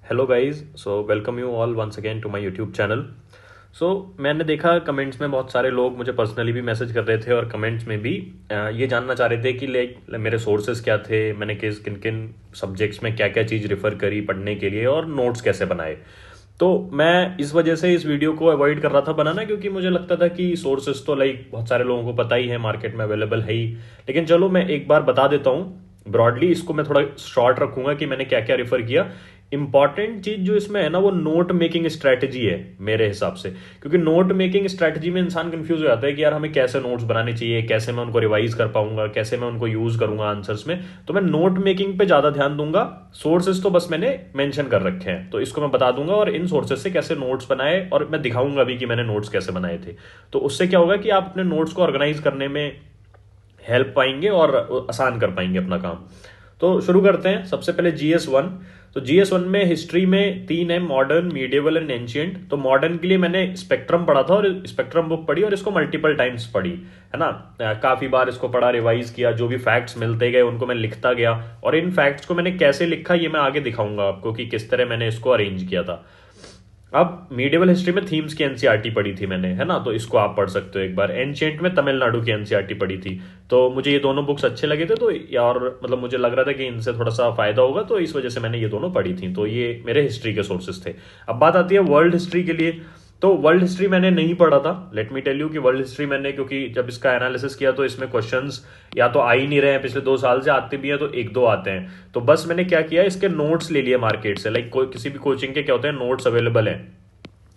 Hello guys, so welcome you all once again to my YouTube channel. सो मैंने देखा comments में बहुत सारे लोग मुझे पर्सनली भी मैसेज कर रहे थे और कमेंट्स में भी ये जानना चाह रहे थे कि लाइक मेरे सोर्सेज क्या थे, मैंने किन किन सब्जेक्ट्स में क्या क्या चीज़ रेफ़र करी पढ़ने के लिए और नोट्स कैसे बनाए। तो मैं इस वजह से इस वीडियो को अवॉइड कर रहा था बनाना, क्योंकि मुझे लगता था कि सोर्सेज तो लाइक बहुत सारे लोगों को पता ही है, मार्केट में अवेलेबल है ही। लेकिन चलो मैं एक बार बता देता हूँ ब्रॉडली। इसको मैं थोड़ा शॉर्ट रखूंगा कि मैंने क्या क्या रेफर किया। इंपॉर्टेंट चीज जो इसमें है ना, वो नोट मेकिंग स्ट्रेटजी है मेरे हिसाब से। क्योंकि नोट मेकिंग स्ट्रेटजी में इंसान कंफ्यूज हो जाता है कि यार हमें कैसे नोट्स बनाने चाहिए, कैसे मैं उनको रिवाइज कर पाऊंगा, कैसे मैं उनको यूज करूंगा आंसर्स में। तो मैं नोट मेकिंग पे ज्यादा ध्यान दूंगा। सोर्सेज तो बस मैंने मेंशन कर रखे हैं, तो इसको मैं बता दूंगा और इन सोर्सेज से कैसे नोट्स बनाए, और मैं दिखाऊंगा भी कि मैंने नोट्स कैसे बनाए थे। तो उससे क्या होगा कि आप अपने नोट्स को ऑर्गेनाइज करने में हेल्प पाएंगे और आसान कर पाएंगे अपना काम। तो शुरू करते हैं। सबसे पहले GS1। तो GS1 में हिस्ट्री में तीन है, मॉडर्न, मीडिएवल एंड एंशियंट। तो मॉडर्न के लिए मैंने स्पेक्ट्रम पढ़ा था और स्पेक्ट्रम बुक पढ़ी और इसको मल्टीपल टाइम्स पढ़ी, है ना। काफी बार इसको पढ़ा, रिवाइज किया, जो भी फैक्ट्स मिलते गए उनको मैं लिखता गया। और इन फैक्ट्स को मैंने कैसे लिखा ये मैं आगे दिखाऊंगा आपको कि किस तरह मैंने इसको अरेंज किया था। अब मीडिएवल हिस्ट्री में थीम्स की एनसीईआरटी पढ़ी थी मैंने, है ना, तो इसको आप पढ़ सकते हो एक बार। एंशिएंट में तमिलनाडु की एनसीईआरटी पढ़ी थी। तो मुझे ये दोनों बुक्स अच्छे लगे थे, तो यार मतलब मुझे लग रहा था कि इनसे थोड़ा सा फायदा होगा, तो इस वजह से मैंने ये दोनों पढ़ी थी। तो ये मेरे हिस्ट्री के सोर्सेज थे। अब बात आती है वर्ल्ड हिस्ट्री के लिए। तो वर्ल्ड हिस्ट्री मैंने नहीं पढ़ा था। लेट मी टेल यू कि वर्ल्ड हिस्ट्री मैंने, क्योंकि जब इसका एनालिसिस किया तो इसमें क्वेश्चंस या तो आ ही नहीं रहे हैं, पिछले 2 साल से आते भी हैं तो एक दो आते हैं। तो बस मैंने क्या किया, इसके नोट्स ले लिए मार्केट से। लाइक कोई किसी भी कोचिंग के क्या होते हैं, नोट्स अवेलेबल हैं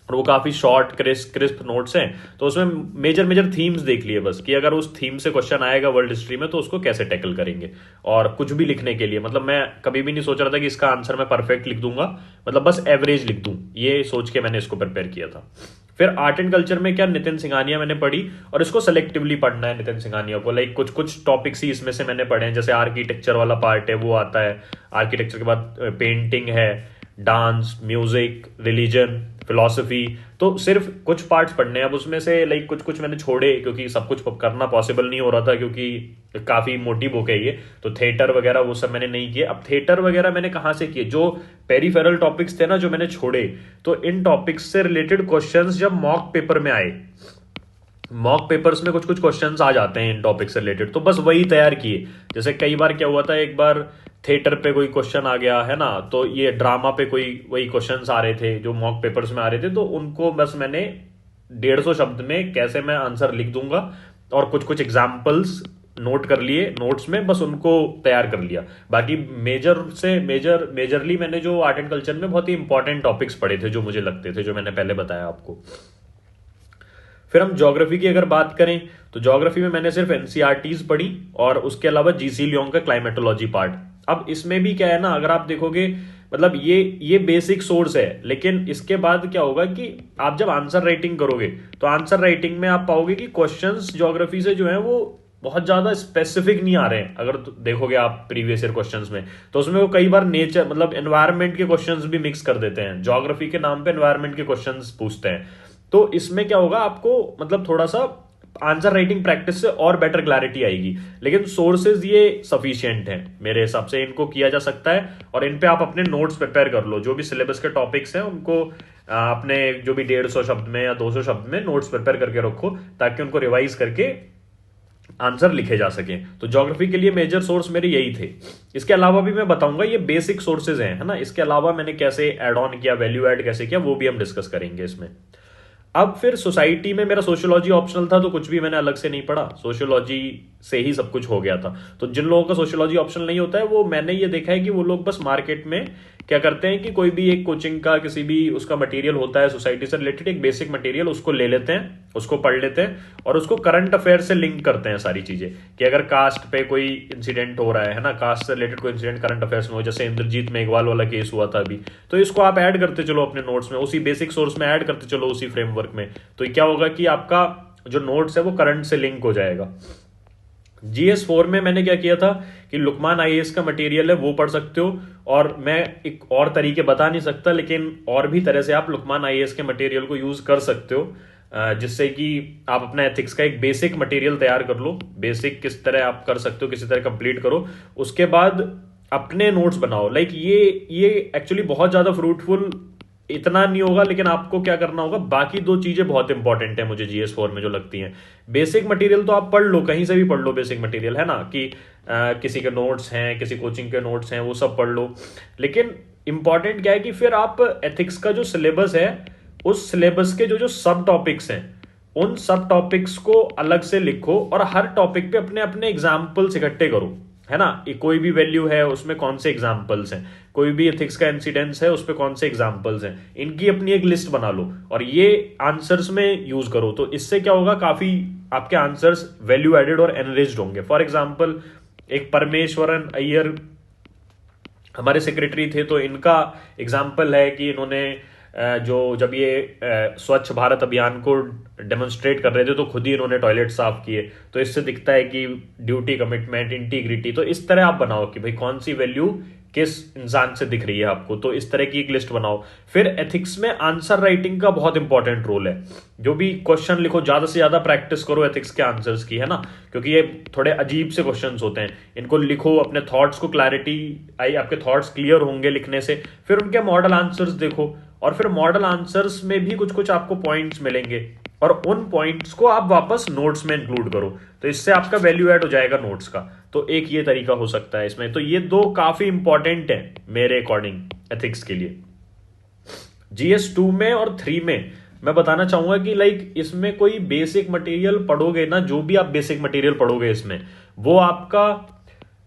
और वो काफी शॉर्ट क्रिस्प नोट्स हैं। तो उसमें मेजर मेजर थीम्स देख लिए बस, कि अगर उस थीम से क्वेश्चन आएगा वर्ल्ड हिस्ट्री में तो उसको कैसे टैकल करेंगे। और कुछ भी लिखने के लिए मतलब मैं कभी भी नहीं सोच रहा था कि इसका आंसर मैं परफेक्ट लिख दूंगा, मतलब बस एवरेज लिख दूं, ये सोच के मैंने इसको प्रिपेयर किया था। फिर आर्ट एंड कल्चर में क्या, नितिन सिंघानिया मैंने पढ़ी, और इसको सेलेक्टिवली पढ़ना है नितिन सिंघानिया को। लाइक कुछ कुछ टॉपिक्स ही इसमें से मैंने पढ़े हैं, जैसे आर्किटेक्चर वाला पार्ट है वो आता है। आर्किटेक्चर के बाद पेंटिंग है, डांस, म्यूजिक, रिलीजन, फिलोसफी। तो सिर्फ कुछ पार्ट्स पढ़ने हैं। अब उसमें से लाइक कुछ कुछ मैंने छोड़े, क्योंकि सब कुछ करना पॉसिबल नहीं हो रहा था, क्योंकि काफी मोटी बुक है ये। तो थिएटर वगैरह वो सब मैंने नहीं किए। अब थिएटर वगैरह मैंने कहाँ से किए, जो पेरिफेरल टॉपिक्स थे ना जो मैंने छोड़े, तो इन टॉपिक्स से रिलेटेड क्वेश्चंस जब मॉक पेपर में आए, मॉक पेपर्स में कुछ कुछ क्वेश्चंस आ जाते हैं इन टॉपिक से रिलेटेड, तो बस वही तैयार किए। जैसे कई बार क्या हुआ था, एक बार थिएटर पे कोई क्वेश्चन आ गया, है ना, तो ये ड्रामा पे कोई वही क्वेश्चंस आ रहे थे जो मॉक पेपर्स में आ रहे थे, तो उनको बस मैंने 150 शब्द में कैसे मैं आंसर लिख दूंगा, और कुछ कुछ एग्जाम्पल्स नोट कर लिए नोट्स में, बस उनको तैयार कर लिया। बाकी मेजरली मैंने जो आर्ट एंड कल्चर में बहुत ही इंपॉर्टेंट टॉपिक्स पढ़े थे, जो मुझे लगते थे, जो मैंने पहले बताया आपको। फिर हम ज्योग्राफी की अगर बात करें, तो ज्योग्राफी में मैंने सिर्फ एनसीईआरटीज पढ़ी और उसके अलावा जीसी लियोंग का क्लाइमेटोलॉजी पार्ट। अब इसमें भी क्या है ना, अगर आप देखोगे मतलब ये बेसिक सोर्स है, लेकिन इसके बाद क्या होगा कि आप जब आंसर राइटिंग करोगे तो आंसर राइटिंग में आप पाओगे कि क्वेश्चंस ज्योग्राफी से जो है वो बहुत ज्यादा स्पेसिफिक नहीं आ रहे हैं। अगर तो देखोगे आप प्रीवियस ईयर क्वेश्चंस में, तो उसमें वो कई बार नेचर मतलब एनवायरनमेंट के क्वेश्चंस भी मिक्स कर देते हैं, ज्योग्राफी के नाम पे एनवायरनमेंट के क्वेश्चंस पूछते हैं। तो इसमें क्या होगा, आपको मतलब थोड़ा सा आंसर राइटिंग प्रैक्टिस से और बेटर क्लैरिटी आएगी। लेकिन सोर्सेज ये सफिशिएंट हैं मेरे हिसाब से, इनको किया जा सकता है और इन पे आप अपने नोट्स प्रिपेयर कर लो। जो भी सिलेबस के टॉपिक्स हैं उनको अपने जो भी 150 शब्द में या 200 शब्द में नोट्स प्रिपेयर करके रखो, ताकि उनको रिवाइज करके आंसर लिखे जा सके। तो ज्योग्राफी के लिए मेजर सोर्स मेरे यही थे। इसके अलावा भी मैं बताऊंगा, ये बेसिक सोर्सेज हैं, है ना। इसके अलावा मैंने कैसे ऐड ऑन किया, वैल्यू ऐड कैसे किया, वो भी हम डिस्कस करेंगे इसमें। अब फिर सोसाइटी में मेरा सोशियोलॉजी ऑप्शनल था, तो कुछ भी मैंने अलग से नहीं पढ़ा, सोशियोलॉजी से ही सब कुछ हो गया था। तो जिन लोगों का सोशियोलॉजी ऑप्शनल नहीं होता है, वो मैंने ये देखा है कि वो लोग बस मार्केट में क्या करते हैं कि कोई भी एक कोचिंग का किसी भी उसका मटेरियल होता है सोसाइटी से रिलेटेड, एक बेसिक मटेरियल, उसको ले लेते हैं, उसको पढ़ लेते हैं और उसको करंट अफेयर से लिंक करते हैं सारी चीजें। कि अगर कास्ट पे कोई इंसिडेंट हो रहा है ना, कास्ट से रिलेटेड कोई इंसिडेंट करंट अफेयर्स में हो, जैसे इंद्रजीत मेघवाल वाला केस हुआ था अभी, तो इसको आप ऐड करते चलो अपने नोट्स में, उसी बेसिक सोर्स में ऐड करते चलो, उसी फ्रेमवर्क में। तो क्या होगा कि आपका जो नोट्स है वो करंट से लिंक हो जाएगा। GS4 में मैंने क्या किया था कि लुकमान आईएएस का मटेरियल है वो पढ़ सकते हो, और मैं एक और तरीके बता नहीं सकता, लेकिन और भी तरह से आप लुकमान आईएएस के मटेरियल को यूज कर सकते हो, जिससे कि आप अपना एथिक्स का एक बेसिक मटेरियल तैयार कर लो। बेसिक किस तरह आप कर सकते हो, किसी तरह कंप्लीट करो। उसके बाद अपने नोट्स बनाओ। लाइक ये एक्चुअली बहुत ज्यादा फ्रूटफुल इतना नहीं होगा, लेकिन आपको क्या करना होगा, बाकी दो चीजें बहुत इंपॉर्टेंट है मुझे GS4 में जो लगती हैं। बेसिक मटेरियल तो आप पढ़ लो, कहीं से भी पढ़ लो बेसिक मटेरियल, है ना, कि किसी के नोट्स हैं, किसी कोचिंग के नोट्स हैं, वो सब पढ़ लो। लेकिन इंपॉर्टेंट क्या है कि फिर आप एथिक्स का जो सिलेबस है, उस सिलेबस के जो जो सब टॉपिक्स हैं, उन सब टॉपिक्स को अलग से लिखो और हर टॉपिक पे अपने अपने एग्जाम्पल्स इकट्ठे करो, है ना। कोई भी वैल्यू है उसमें कौन से एग्जाम्पल्स हैं, कोई भी एथिक्स का इंसिडेंस है उसपे कौन से एग्जाम्पल्स हैं, इनकी अपनी एक लिस्ट बना लो और ये आंसर्स में यूज करो। तो इससे क्या होगा, काफी आपके आंसर्स वैल्यू एडेड और एनरिच्ड होंगे। फॉर एग्जाम्पल, एक परमेश्वरन अय्यर हमारे सेक्रेटरी थे, तो इनका एग्जाम्पल है कि इन्होंने जो जब ये स्वच्छ भारत अभियान को डेमोन्स्ट्रेट कर रहे थे तो खुद ही इन्होंने टॉयलेट साफ किए। तो इससे दिखता है कि ड्यूटी, कमिटमेंट, इंटीग्रिटी। तो इस तरह आप बनाओ कि भाई कौन सी वैल्यू किस इंसान से दिख रही है आपको, तो इस तरह की एक लिस्ट बनाओ। फिर एथिक्स में आंसर राइटिंग का बहुत इंपॉर्टेंट रोल है। जो भी क्वेश्चन लिखो, ज्यादा से ज्यादा प्रैक्टिस करो एथिक्स के आंसर्स की, है ना, क्योंकि ये थोड़े अजीब से क्वेश्चंस होते हैं। इनको लिखो, अपने थॉट्स को क्लैरिटी आई, आपके थॉट्स क्लियर होंगे लिखने से। फिर उनके मॉडल आंसर्स देखो, और फिर मॉडल आंसर्स में भी कुछ कुछ आपको पॉइंट्स मिलेंगे, और उन पॉइंट्स को आप वापस नोट्स में इंक्लूड करो। तो इससे आपका वैल्यू ऐड हो जाएगा नोट्स का। तो एक ये तरीका हो सकता है इसमें। तो ये दो काफी इंपॉर्टेंट है मेरे अकॉर्डिंग एथिक्स के लिए। GS2 में और 3 में मैं बताना चाहूंगा कि लाइक इसमें कोई बेसिक मटेरियल पढ़ोगे ना, जो भी आप बेसिक मटेरियल पढ़ोगे इसमें, वो आपका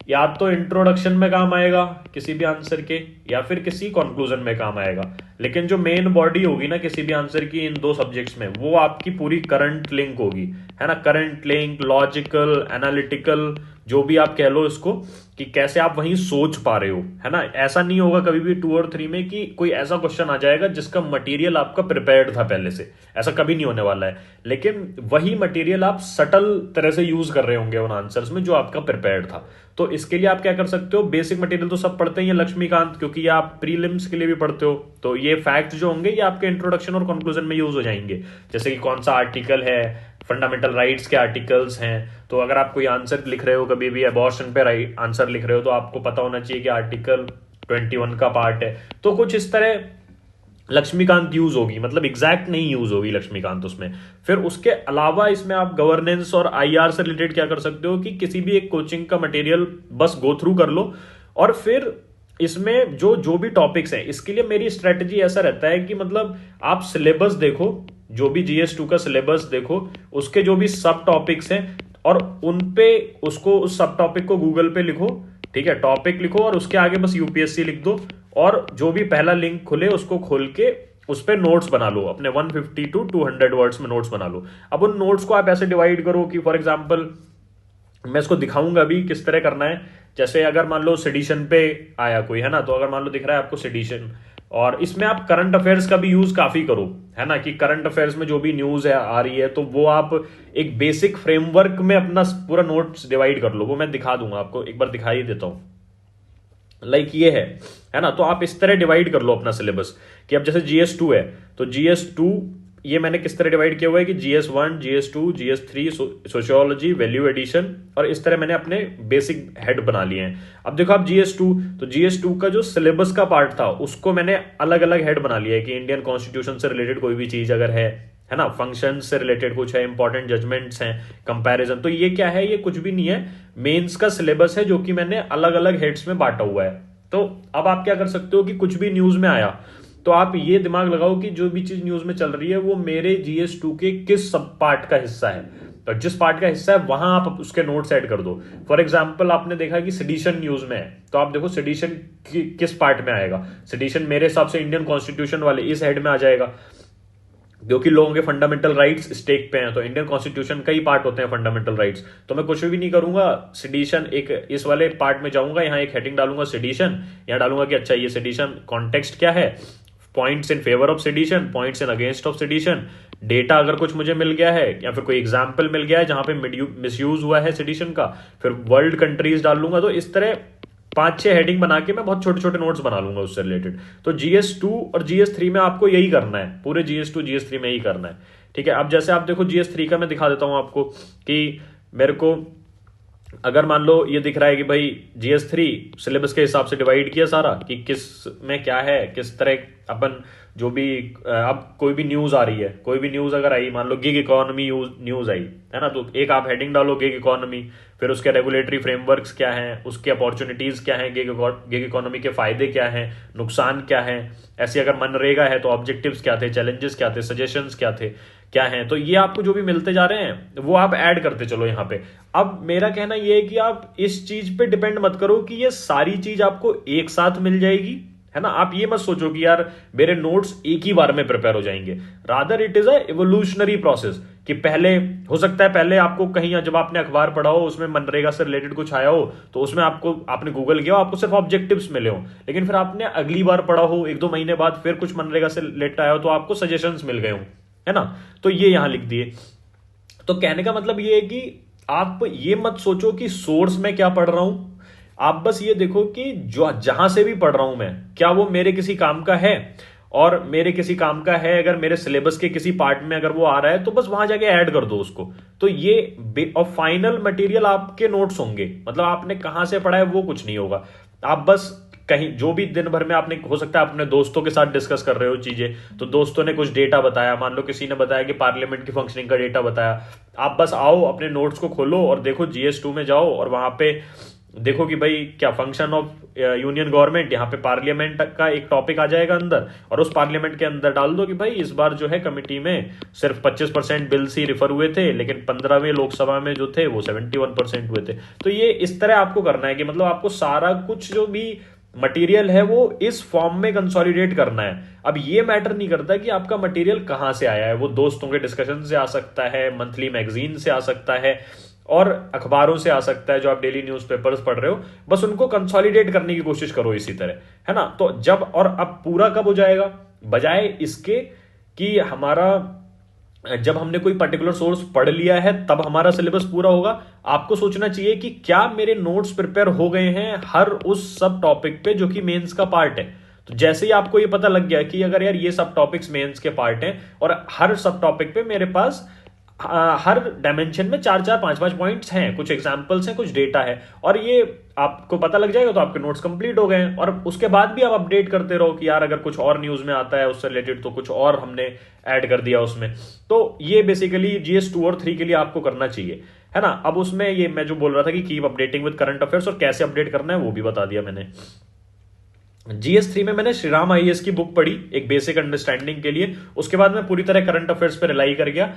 या तो इंट्रोडक्शन में काम आएगा किसी भी आंसर के, या फिर किसी कंक्लूजन में काम आएगा। लेकिन जो मेन बॉडी होगी ना किसी भी आंसर की इन दो सब्जेक्ट्स में, वो आपकी पूरी करंट लिंक होगी, है ना। करंट लिंक, लॉजिकल, एनालिटिकल, जो भी आप कह लो इसको, कि कैसे आप वहीं सोच पा रहे हो, है ना। ऐसा नहीं होगा कभी भी 2 और 3 में कि कोई ऐसा क्वेश्चन आ जाएगा जिसका मटेरियल आपका प्रिपेयर्ड था पहले से, ऐसा कभी नहीं होने वाला है। लेकिन वही मटेरियल आप सटल तरह से यूज कर रहे होंगे उन आंसर्स में जो आपका प्रिपेयर्ड था। तो इसके लिए आप क्या कर सकते हो, बेसिक मटेरियल तो सब पढ़ते ही हैं लक्ष्मीकांत, क्योंकि ये आप प्रीलिम्स के लिए भी पढ़ते हो। तो ये फैक्ट जो होंगे ये आपके इंट्रोडक्शन और कंक्लूजन में यूज हो जाएंगे। जैसे कि कौन सा आर्टिकल है, फंडामेंटल राइट्स के आर्टिकल्स हैं। तो अगर आप कोई आंसर लिख रहे हो, कभी भी अबॉर्शन पे राइट आंसर लिख रहे हो, तो आपको पता होना चाहिए कि आर्टिकल 21 का पार्ट है। तो कुछ इस तरह लक्ष्मीकांत यूज होगी, मतलब एग्जैक्ट नहीं यूज होगी लक्ष्मीकांत उसमें। फिर उसके अलावा इसमें आप गवर्नेंस और IR से रिलेटेड क्या कर सकते हो कि किसी भी एक कोचिंग का मटेरियल बस गो थ्रू कर लो, और फिर इसमें जो जो भी टॉपिक्स हैं, इसके लिए मेरी स्ट्रेटजी ऐसा रहता है कि मतलब आप सिलेबस देखो, जो भी GS2 का सिलेबस देखो, उसके जो भी सब टॉपिक्स हैं, और उन पे उसको, उस सब टॉपिक को गूगल पे लिखो, ठीक है, टॉपिक लिखो और उसके आगे बस UPSC लिख दो, और जो भी पहला लिंक खुले उसको खोल के उस पर नोट्स बना लो, अपने 150 to 200 वर्ड्स में नोट्स बना लो। अब उन नोट्स को आप ऐसे डिवाइड करो कि फॉर एग्जांपल, मैं इसको दिखाऊंगा अभी किस तरह करना है। जैसे अगर मान लो सेडिशन पे आया कोई, है ना, तो अगर मान लो दिख रहा है आपको सेडिशन, और इसमें आप करंट अफेयर्स का भी यूज काफी करो, है ना, कि करंट अफेयर्स में जो भी न्यूज है आ रही है, तो वो आप एक बेसिक फ्रेमवर्क में अपना पूरा नोट्स डिवाइड कर लो। वो मैं दिखा दूंगा आपको, एक बार दिखा ही देता हूं। लाइक ये है ना। तो आप इस तरह डिवाइड कर लो अपना सिलेबस, कि अब जैसे GS2 है, तो GS2 ये मैंने किस तरह डिवाइड किया हुआ है कि GS1, GS2, GS3 sociology, value addition, और इस तरह मैंने अपने बेसिक हेड बना लिए हैं। अब देखो आप GS2, तो GS2 का जो सिलेबस का पार्ट था उसको मैंने अलग अलग हेड बना लिया है, कि इंडियन कॉन्स्टिट्यूशन से रिलेटेड कोई भी चीज अगर है ना, फंक्शन से रिलेटेड कुछ है, इंपॉर्टेंट जजमेंट्स हैं, कंपैरिजन। तो ये क्या है, ये कुछ भी नहीं है, मेंस का सिलेबस है जो कि मैंने अलग अलग हेड्स में बांटा हुआ है। तो अब आप क्या कर सकते हो कि कुछ भी न्यूज में आया, तो आप ये दिमाग लगाओ कि जो भी चीज न्यूज में चल रही है वो मेरे GS2 के किस सब पार्ट का हिस्सा है। तो जिस पार्ट का हिस्सा है वहां आप उसके नोट्स ऐड कर दो। फॉर एग्जांपल, आपने देखा कि सेडिशन न्यूज में है, तो आप देखो सेडिशन किस पार्ट में आएगा। सेडिशन मेरे हिसाब से इंडियन कॉन्स्टिट्यूशन वाले इस हेड में आ जाएगा, क्योंकि लोगों के फंडामेंटल राइट्स स्टेक पे हैं। तो इंडियन कॉन्स्टिट्यूशन कई पार्ट होते हैं फंडामेंटल राइट्स, तो मैं कुछ भी नहीं करूंगा, सेडिशन एक इस वाले पार्ट में जाऊंगा, यहाँ एक हेडिंग डालूंगा सेडिशन, यहाँ डालूंगा कि अच्छा ये सेडिशन कॉन्टेक्स्ट क्या है, points in favour of sedition, points in against of sedition, data अगर कुछ मुझे मिल गया है या फिर कोई एग्जाम्पल मिल गया है जहां पे मिसयूज हुआ है सेडिशन का, फिर वर्ल्ड कंट्रीज डाल लूंगा। तो इस तरह 5-6 हेडिंग बना के मैं बहुत छोटे छोटे नोट्स बना लूंगा उससे रिलेटेड। तो GS2 और GS3 में आपको यही करना है, पूरे GS2 GS3 में यही करना है, ठीक है। अब जैसे आप देखो GS3 का मैं दिखा देता हूं आपको, कि मेरे को अगर मान लो ये दिख रहा है कि भाई GS3 सिलेबस के हिसाब से डिवाइड किया सारा कि किस में क्या है, किस तरह अपन जो भी अब कोई भी न्यूज आ रही है, कोई भी न्यूज अगर आई, मान लो गिग इकोनॉमी न्यूज आई है ना, तो एक आप हेडिंग डालो गिग इकोनॉमी, फिर उसके रेगुलेटरी फ्रेमवर्क्स क्या हैं, उसके अपॉर्चुनिटीज क्या हैं, गिग इकोनॉमी के फायदे क्या हैं, नुकसान क्या हैं, ऐसी अगर मनरेगा है तो ऑब्जेक्टिव्स क्या थे, चैलेंजेस क्या थे, सजेशंस क्या थे, क्या हैं। तो ये आपको जो भी मिलते जा रहे हैं वो आप ऐड करते चलो यहाँ पे। अब मेरा कहना ये है कि आप इस चीज पे डिपेंड मत करो कि ये सारी चीज आपको एक साथ मिल जाएगी, है ना। आप ये मत सोचो कि यार मेरे नोट्स एक ही बार में प्रिपेयर हो जाएंगे। Rather it is a evolutionary process कि पहले हो सकता है पहले आपको कहीं जब आपने अखबार पढ़ा हो उसमें मनरेगा से रिलेटेड कुछ आया हो तो उसमें आपको आपने गूगल किया हो, आपको सिर्फ ऑब्जेक्टिव्स मिले हो, लेकिन फिर आपने अगली बार पढ़ा हो 1-2 महीने बाद फिर कुछ मनरेगा से रिलेटेड आया हो तो आपको सजेशंस मिल गए हो, है ना। तो ये यहां लिख दिए। तो कहने का मतलब ये है कि आप ये मत सोचो कि सोर्स में क्या पढ़ रहा हूं, आप बस ये देखो कि जो जहां से भी पढ़ रहा हूं मैं, क्या वो मेरे किसी काम का है, और मेरे किसी काम का है अगर मेरे सिलेबस के किसी पार्ट में अगर वो आ रहा है तो बस वहां जाके ऐड कर दो उसको। तो ये और फाइनल मटेरियल आपके नोट्स होंगे, मतलब आपने कहां से पढ़ा है वो कुछ नहीं होगा। आप बस कहीं जो भी दिन भर में आपने हो सकता है अपने दोस्तों के साथ डिस्कस कर रहे हो चीजें, तो दोस्तों ने कुछ डेटा बताया, मान लो किसी ने बताया कि पार्लियामेंट की फंक्शनिंग का डेटा बताया, आप बस आओ अपने नोट्स को खोलो और देखो GS2 में जाओ और वहां पे देखो कि भाई क्या फंक्शन ऑफ यूनियन गवर्नमेंट, यहाँ पे पार्लियामेंट का एक टॉपिक आ जाएगा अंदर, और उस पार्लियामेंट के अंदर डाल दो कि भाई इस बार जो है कमेटी में सिर्फ 25% बिल्स ही रिफर हुए थे, लेकिन 15वें लोकसभा में जो थे वो 71% हुए थे। तो ये इस तरह आपको करना है कि मतलब आपको सारा कुछ जो भी मटेरियल है वो इस फॉर्म में कंसोलिडेट करना है। अब ये मैटर नहीं करता कि आपका मटेरियल कहां से आया है, वो दोस्तों के डिस्कशन से आ सकता है, मंथली मैगजीन से आ सकता है, और अखबारों से आ सकता है जो आप डेली न्यूज़पेपर्स पढ़ रहे हो, बस उनको कंसोलिडेट करने की कोशिश करो इसी तरह, है ना। तो जब और अब पूरा कब हो जाएगा, बजाय इसके कि हमारा जब हमने कोई पर्टिकुलर सोर्स पढ़ लिया है तब हमारा सिलेबस पूरा होगा, आपको सोचना चाहिए कि क्या मेरे नोट्स प्रिपेयर हो गए हैं हर उस सब टॉपिक पे जो कि मेंस का पार्ट है। तो जैसे ही आपको ये पता लग गया कि अगर यार ये सब टॉपिक्स मेंस के पार्ट हैं और हर सब टॉपिक पे मेरे पास हर डायमेंशन में 4-4 5-5 पॉइंट्स हैं, कुछ एग्जांपल्स हैं, कुछ डेटा है, और ये आपको पता लग जाएगा तो आपके नोट्स कंप्लीट हो गए हैं। और उसके बाद भी आप अपडेट करते रहो कि यार अगर कुछ और न्यूज में आता है उससे रिलेटेड तो कुछ और हमने ऐड कर दिया उसमें। तो ये बेसिकली GS2 और 3 के लिए आपको करना चाहिए, है ना। अब उसमें ये मैं जो बोल रहा था कि keep updating with current affairs, और कैसे अपडेट करना है वो भी बता दिया मैंने। GS3 में मैंने श्रीराम IAS की बुक पढ़ी एक बेसिक अंडरस्टैंडिंग के लिए, उसके बाद मैं पूरी तरह करंट अफेयर्स पे रिलाई कर गया।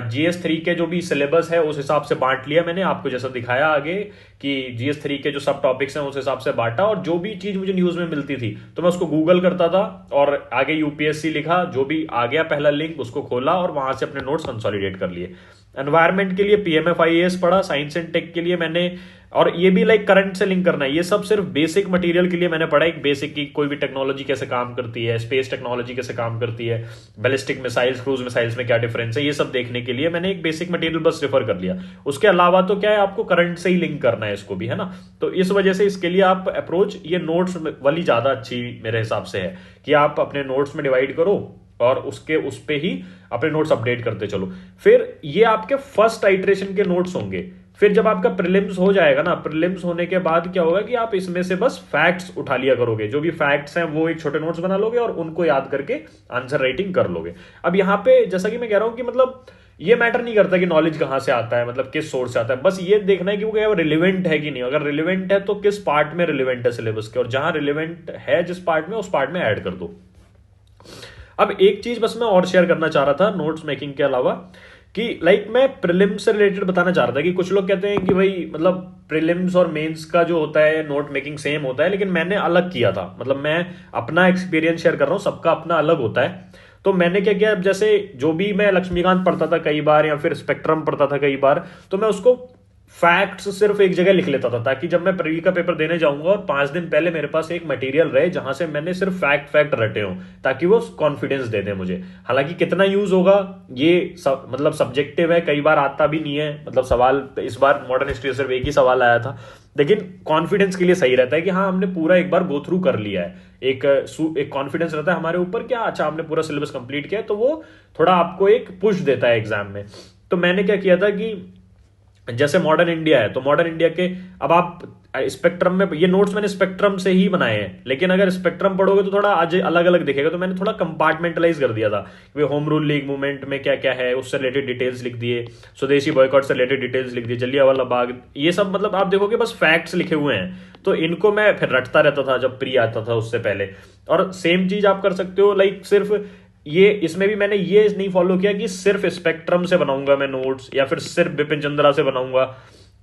GS3 के जो भी सिलेबस है उस हिसाब से बांट लिया मैंने, आपको जैसा दिखाया आगे कि GS3 के जो सब टॉपिक्स हैं उस हिसाब से बांटा, और जो भी चीज मुझे न्यूज में मिलती थी तो मैं उसको गूगल करता था और आगे UPSC लिखा, जो भी आ गया पहला लिंक उसको खोला और वहां से अपने नोट्स कंसोलिडेट कर लिए। एनवायरमेंट के लिए PMF IAS पढ़ा, साइंस एंड टेक के लिए मैंने, और ये भी लाइक करंट से लिंक करना है, ये सब सिर्फ बेसिक मटेरियल के लिए मैंने पढ़ा। एक बेसिक की कोई भी टेक्नोलॉजी कैसे काम करती है, स्पेस टेक्नोलॉजी कैसे काम करती है, बैलिस्टिक मिसाइल्स क्रूज मिसाइल्स में क्या डिफरेंस है, ये सब देखने के लिए मैंने एक बेसिक मटेरियल बस रेफर कर लिया। उसके अलावा तो क्या है, आपको करंट से ही लिंक करना है इसको भी, है ना। तो इस वजह से इसके लिए आप अप्रोच ये नोट्स वाली ज्यादा अच्छी मेरे हिसाब से है कि आप अपने नोट्स में डिवाइड करो और उसके उस पे ही अपने नोट्स अपडेट करते चलो। फिर ये आपके फर्स्ट आइटरेशन के नोट्स होंगे। फिर जब आपका प्रीलिम्स हो जाएगा ना, प्रीलिम्स होने के बाद क्या होगा कि आप इसमें से बस फैक्ट्स उठा लिया करोगे, जो भी फैक्ट्स हैं वो एक छोटे नोट्स बना लोगे और उनको याद करके आंसर राइटिंग कर लोगे। अब यहाँ पे जैसा कि मैं कह रहा हूं कि मतलब ये मैटर नहीं करता कि नॉलेज कहां से आता है, मतलब किस सोर्स से आता है, बस ये देखना है कि वो क्या रिलेवेंट है कि नहीं। अगर रिलेवेंट है तो किस पार्ट में रिलेवेंट है सिलेबस के, और जहां रिलेवेंट है जिस पार्ट में उस पार्ट में ऐड कर दो। अब एक चीज बस मैं और शेयर करना चाह रहा था नोट्स मेकिंग के अलावा, कि लाइक मैं प्रीलिम्स से रिलेटेड बताना चाह रहा था कि कुछ लोग कहते हैं कि भाई मतलब प्रीलिम्स और मेंस का जो होता है नोट मेकिंग सेम होता है, लेकिन मैंने अलग किया था। मतलब मैं अपना एक्सपीरियंस शेयर कर रहा हूँ, सबका अपना अलग होता है। तो मैंने क्या किया, अब जैसे जो भी मैं लक्ष्मीकांत पढ़ता था कई बार या फिर स्पेक्ट्रम पढ़ता था कई बार, तो मैं उसको फैक्ट्स सिर्फ एक जगह लिख लेता था, ताकि जब मैं प्री का पेपर देने जाऊंगा और 5 दिन पहले मेरे पास एक मटेरियल रहे जहां से मैंने सिर्फ फैक्ट फैक्ट रटे हों, ताकि वो कॉन्फिडेंस दे दे मुझे। हालांकि कितना यूज होगा ये मतलब सब्जेक्टिव है, कई बार आता भी नहीं है, मतलब सवाल इस बार मॉडर्न हिस्ट्री सिर्फ एक ही सवाल आया था, लेकिन कॉन्फिडेंस के लिए सही रहता है कि हाँ हमने पूरा एक बार गो थ्रू कर लिया है, एक कॉन्फिडेंस रहता है हमारे ऊपर क्या अच्छा हमने पूरा सिलेबस कंप्लीट किया है, तो वो थोड़ा आपको एक पुश देता है एग्जाम में। तो मैंने क्या किया था कि जैसे मॉडर्न इंडिया है, तो मॉडर्न इंडिया के अब आप स्पेक्ट्रम में, ये नोट्स मैंने स्पेक्ट्रम से ही बनाए हैं, लेकिन अगर स्पेक्ट्रम पढ़ोगे तो थोड़ा आज अलग अलग दिखेगा, तो मैंने थोड़ा कंपार्टमेंटलाइज कर दिया था कि होम रूल लीग मूवमेंट में क्या क्या है, उससे रिलेटेड डिटेल्स लिख दिए, स्वदेशी बॉयकॉट से रिलेटेड डिटेल्स लिख दिए, जलियांवाला बाग, ये सब मतलब आप देखोगे बस फैक्ट्स लिखे हुए हैं। तो इनको मैं फिर रटता रहता था जब प्री आता था उससे पहले। और सेम चीज आप कर सकते हो, लाइक सिर्फ ये इसमें भी मैंने ये नहीं फॉलो किया कि सिर्फ स्पेक्ट्रम से बनाऊंगा मैं नोट्स, या फिर सिर्फ बिपिन चंद्रा से बनाऊंगा।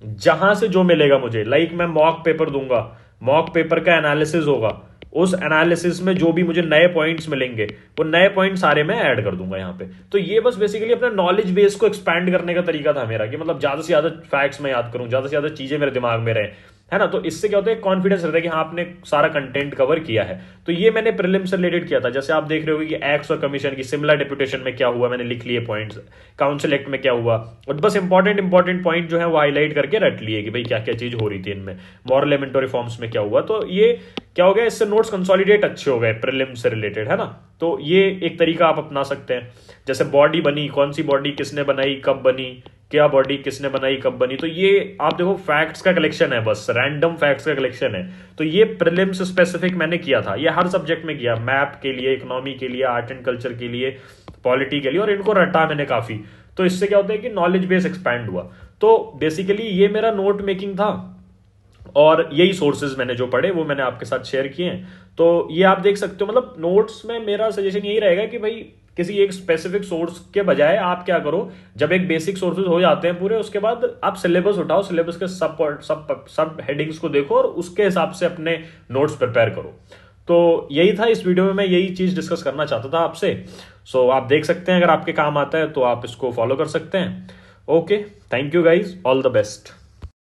जहां से जो मिलेगा मुझे, लाइक मैं मॉक पेपर दूंगा, मॉक पेपर का एनालिसिस होगा, उस एनालिसिस में जो भी मुझे नए पॉइंट्स मिलेंगे वो नए पॉइंट सारे मैं ऐड कर दूंगा यहाँ पे। तो ये बस बेसिकली अपने नॉलेज बेस को एक्सपैंड करने का तरीका था मेरा, कि मतलब ज्यादा से ज्यादा फैक्ट्स मैं याद करूं, ज्यादा से ज्यादा चीजें मेरे दिमाग में रहे, है ना। तो इससे क्या होता है, कॉन्फिडेंस रहता है कि हाँ आपने सारा कंटेंट कवर किया है। तो ये मैंने प्रीलिम से रिलेटेड किया था। जैसे आप देख रहे हो कि एक्ट्स और कमीशन की सिमिलर डेपुटेशन में क्या हुआ, मैंने लिख लिए पॉइंट्स, काउंसिल एक्ट में क्या हुआ, और बस इंपॉर्टेंट पॉइंट जो है वो हाईलाइट करके रट लिए कि भाई क्या क्या चीज हो रही थी इनमें, मॉरल एमेंटो रिफॉर्म्स में क्या हुआ। तो ये क्या हो गया, इससे नोट्स कंसोलिडेट अच्छे हो गए प्रीलिम से रिलेटेड, है ना। तो ये एक तरीका आप अपना सकते हैं। जैसे बॉडी बनी, कौन सी बॉडी किसने बनाई, कब बनी, क्या बॉडी किसने बनाई, कब बनी, तो ये आप देखो फैक्ट्स का कलेक्शन है, बस रैंडम फैक्ट्स का कलेक्शन है। तो ये प्रीलिम्स स्पेसिफिक मैंने किया था, ये हर सब्जेक्ट में किया, मैप के लिए, इकोनॉमी के लिए, आर्ट एंड कल्चर के लिए, पॉलिटी के लिए, और इनको रटा मैंने काफी। तो इससे क्या होता है कि नॉलेज बेस एक्सपैंड हुआ। तो बेसिकली ये मेरा नोट मेकिंग था, और यही सोर्सेज मैंने जो पढ़े वो मैंने आपके साथ शेयर किए हैं। तो ये आप देख सकते हो, मतलब नोट्स में मेरा सजेशन यही रहेगा कि भाई किसी एक स्पेसिफिक सोर्स के बजाय आप क्या करो, जब एक बेसिक सोर्सेज हो जाते हैं पूरे, उसके बाद आप सिलेबस उठाओ, सिलेबस के सब हेडिंग्स को देखो और उसके हिसाब से अपने नोट्स प्रिपेयर करो। तो यही था, इस वीडियो में मैं यही चीज डिस्कस करना चाहता था आपसे। सो आप देख सकते हैं, अगर आपके काम आता है तो आप इसको फॉलो कर सकते हैं। Okay, thank you guys, all the best.